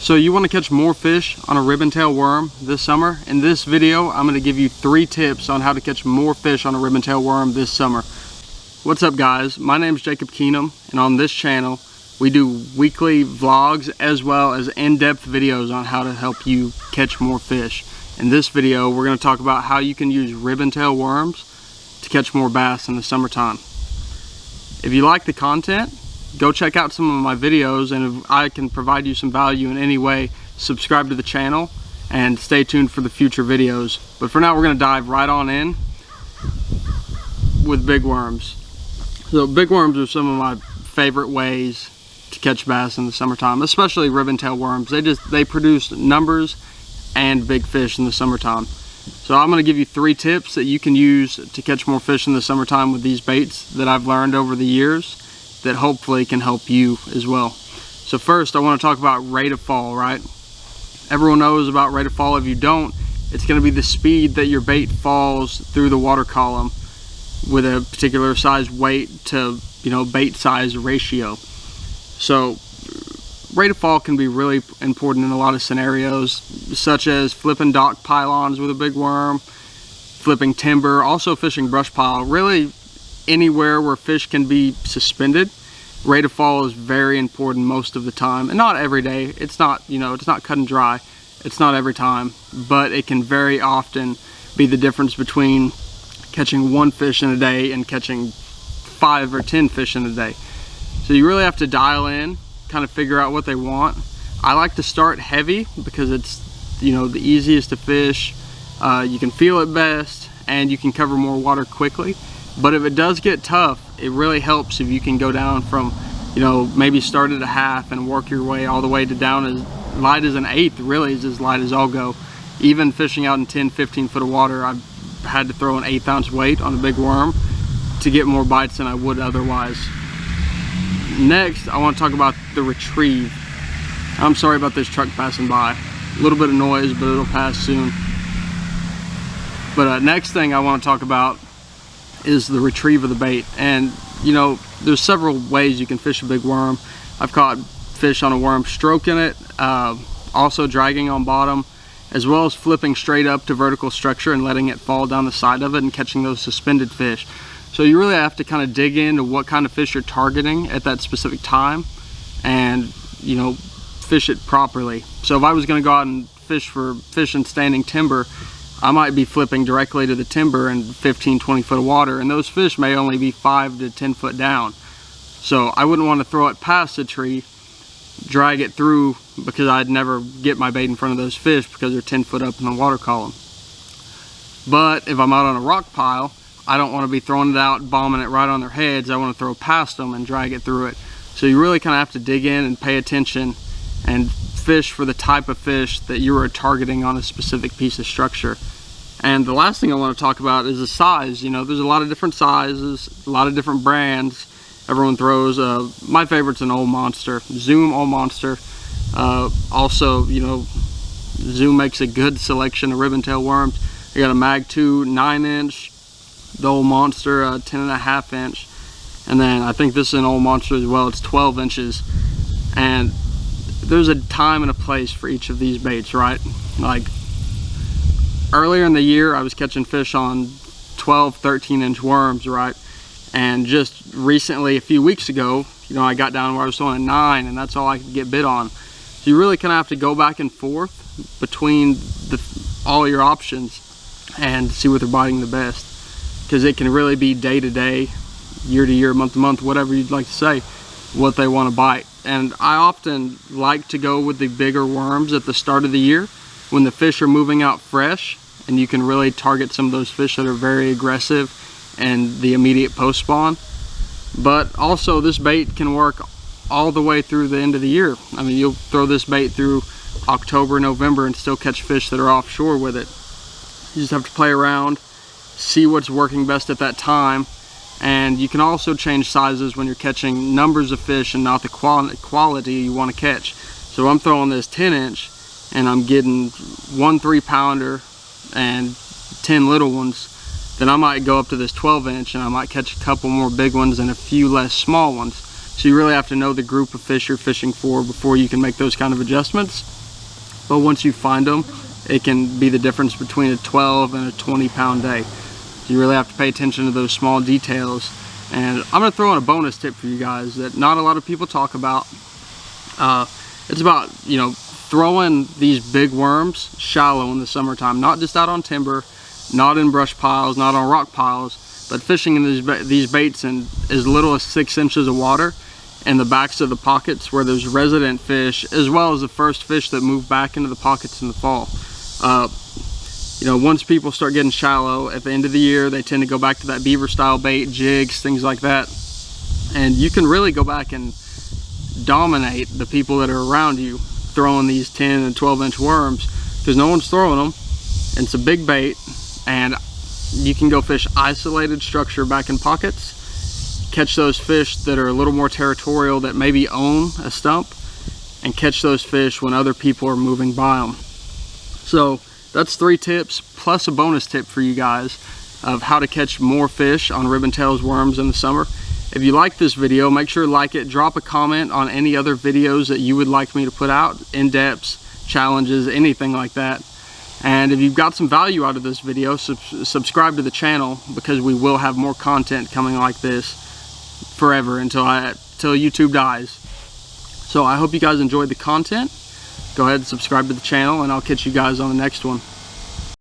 So you want to catch more fish on a ribbon-tail worm this summer? In this video, I'm going to give you 3 tips on how to catch more fish on a ribbon-tail worm this summer. What's up guys? My name is Jacob Keenum, and on this channel, we do weekly vlogs as well as in-depth videos on how to help you catch more fish. In this video, we're going to talk about how you can use ribbon-tail worms to catch more bass in the summertime. If you like the content, go check out some of my videos, and if I can provide you some value in any way, subscribe to the channel and stay tuned for the future videos. But for now, we're going to dive right on in with big worms. So big worms are some of my favorite ways to catch bass in the summertime, especially ribbon-tail worms. They produce numbers and big fish in the summertime. So I'm going to give you 3 tips that you can use to catch more fish in the summertime with these baits that I've learned over the years, that hopefully can help you as well. So first, I want to talk about rate of fall, right? Everyone knows about rate of fall. If you don't, it's going to be the speed that your bait falls through the water column with a particular size weight to, bait size ratio. So rate of fall can be really important in a lot of scenarios, such as flipping dock pylons with a big worm, flipping timber, also fishing brush pile. Really, anywhere where fish can be suspended, rate of fall is very important most of the time, and not every day. It's not, it's not cut and dry. It's not every time, but it can very often be the difference between catching 1 fish in a day and catching 5 or 10 fish in a day. So you really have to dial in, kind of figure out what they want. I like to start heavy because it's, the easiest to fish. You can feel it best, and you can cover more water quickly. But if it does get tough, it really helps if you can go down from, maybe start at a half and work your way all the way to down as light as an 1/8. Really is as light as I'll go. Even fishing out in 10-15 foot of water, I've had to throw an 1/8 ounce weight on a big worm to get more bites than I would otherwise. Next, I want to talk about the retrieve. I'm sorry about this truck passing by. A little bit of noise, but it'll pass soon. But next thing I want to talk about is the retrieve of the bait. And there's several ways you can fish a big worm. I've caught fish on a worm stroking it, also dragging on bottom, as well as flipping straight up to vertical structure and letting it fall down the side of it and catching those suspended fish. So you really have to kind of dig into what kind of fish you're targeting at that specific time and fish it properly. So if I was going to go out and fish for fish in standing timber, I might be flipping directly to the timber in 15-20 foot of water, and those fish may only be 5 to 10 foot down. So I wouldn't want to throw it past the tree, drag it through, because I'd never get my bait in front of those fish because they're 10 foot up in the water column. But if I'm out on a rock pile, I don't want to be throwing it out, bombing it right on their heads. I want to throw past them and drag it through it. So you really kind of have to dig in and pay attention and fish for the type of fish that you are targeting on a specific piece of structure. And the last thing I want to talk about is the size. There's a lot of different sizes, a lot of different brands. Everyone throws, my favorite's an Old Monster, Zoom Old Monster. Also, Zoom makes a good selection of ribbon-tail worms. They got a Mag 2 9-inch, the Old Monster 10.5 inch, and then I think this is an Old Monster as well. It's 12 inches, and there's a time and a place for each of these baits, right? Like earlier in the year, I was catching fish on 12, 13-inch worms, right? And just recently, a few weeks ago, I got down where I was throwing a 9, and that's all I could get bit on. So you really kind of have to go back and forth between all your options and see what they're biting the best, because it can really be day to day, year to year, month to month, whatever you'd like to say, what they want to bite. And I often like to go with the bigger worms at the start of the year when the fish are moving out fresh, and you can really target some of those fish that are very aggressive and the immediate post spawn. But also, this bait can work all the way through the end of the year. I mean, you'll throw this bait through October, November and still catch fish that are offshore with it. You just have to play around, see what's working best at that time. And you can also change sizes when you're catching numbers of fish and not the quality you want to catch. So I'm throwing this 10-inch and I'm getting 1 3-pounder and 10 little ones. Then I might go up to this 12-inch and I might catch a couple more big ones and a few less small ones. So you really have to know the group of fish you're fishing for before you can make those kind of adjustments. But once you find them, it can be the difference between a 12 and a 20-pound day. So you really have to pay attention to those small details. And I'm going to throw in a bonus tip for you guys that not a lot of people talk about. It's about, you know, throwing these big worms shallow in the summertime, not just out on timber, not in brush piles, not on rock piles, but fishing in these baits in as little as 6 inches of water in the backs of the pockets where there's resident fish, as well as the first fish that move back into the pockets in the fall. You know, once people start getting shallow at the end of the year, they tend to go back to that beaver style bait, jigs, things like that. And you can really go back and dominate the people that are around you throwing these 10 and 12-inch worms, because no one's throwing them, and it's a big bait, and you can go fish isolated structure back in pockets, catch those fish that are a little more territorial, that maybe own a stump, and catch those fish when other people are moving by them. So that's 3 tips plus a bonus tip for you guys of how to catch more fish on ribbon-tails worms in the summer. If you like this video, make sure to like it, drop a comment on any other videos that you would like me to put out, in-depths, challenges, anything like that. And if you've got some value out of this video, subscribe to the channel, because we will have more content coming like this forever until YouTube dies. So I hope you guys enjoyed the content. Go ahead and subscribe to the channel, and I'll catch you guys on the next one.